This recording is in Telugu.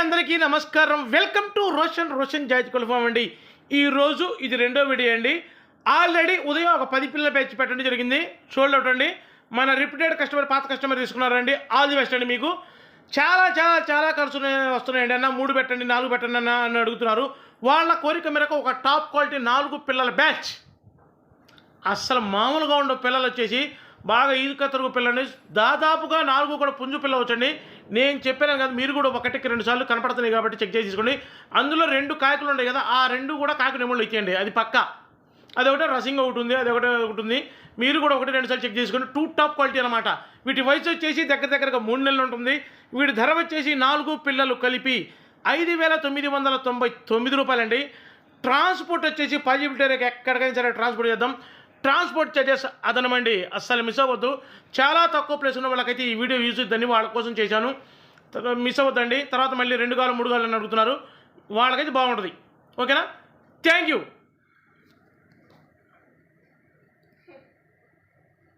అందరికీ నమస్కారం. వెల్కమ్ టు రోషన్ జాయిత్ ఫామ్ అండి. ఈరోజు ఇది రెండో వీడియో అండి. ఆల్రెడీ ఉదయం ఒక 10 పిల్లల బ్యాచ్ పెట్టడం జరిగింది. షోల్డ్ అవుట్ అండి. మన రిపీటెడ్ కస్టమర్, పాత కస్టమర్ తీసుకున్నారండి. ఆల్ ది బెస్ట్ అండి. మీకు చాలా చాలా చాలా ఖర్చులు వస్తున్నాయండి. అన్న 3 పెట్టండి, 4 పెట్టండి అన్న అని అడుగుతున్నారు. వాళ్ళ కోరిక మేరకు ఒక టాప్ క్వాలిటీ 4 పిల్లల బ్యాచ్, అస్సలు మామూలుగా ఉండే పిల్లలు వచ్చేసి బాగా ఈదుక తరుగు పిల్లండి. దాదాపుగా 4 కూడా పుంజు పిల్ల వచ్చండి. నేను చెప్పాను కదా, మీరు కూడా 1కి 2 సార్లు కనపడుతున్నాయి కాబట్టి చెక్ చేసి తీసుకోండి. అందులో 2 కాయకులు ఉన్నాయి కదా, ఆ 2 కూడా కాకు నెమళ్ళు ఇచ్చేయండి. అది పక్క. అదొకటి రసింగ్ ఒకటి ఉంది, అది ఒకటి ఉంటుంది. మీరు కూడా 1-2 సార్లు చెక్ చేసుకోండి. 2 టాప్ క్వాలిటీ అనమాట. వీటి వయసు వచ్చేసి దగ్గరగా 3 నెలలు ఉంటుంది. వీటి ధర వచ్చేసి 4 పిల్లలు కలిపి 5,999 రూపాయలండి. ట్రాన్స్పోర్ట్ వచ్చేసి పాజిబిలిటీ ఎక్కడికైనా సరే ట్రాన్స్పోర్ట్ చేద్దాం. ట్రాన్స్పోర్ట్ చార్జెస్ అదనమండి, అస్సలు మిస్ అవ్వద్దు. చాలా తక్కువ ప్లేస్ ఉన్న వాళ్ళకైతే ఈ వీడియో యూజ్ అవుతుందని వాళ్ళ కోసం చేశాను. మిస్ అవ్వద్దండి. తర్వాత మళ్ళీ 2 గాలు 3 గాలు అని అడుగుతున్నారు, వాళ్ళకైతే బాగుంటుంది. ఓకేనా? Thank you.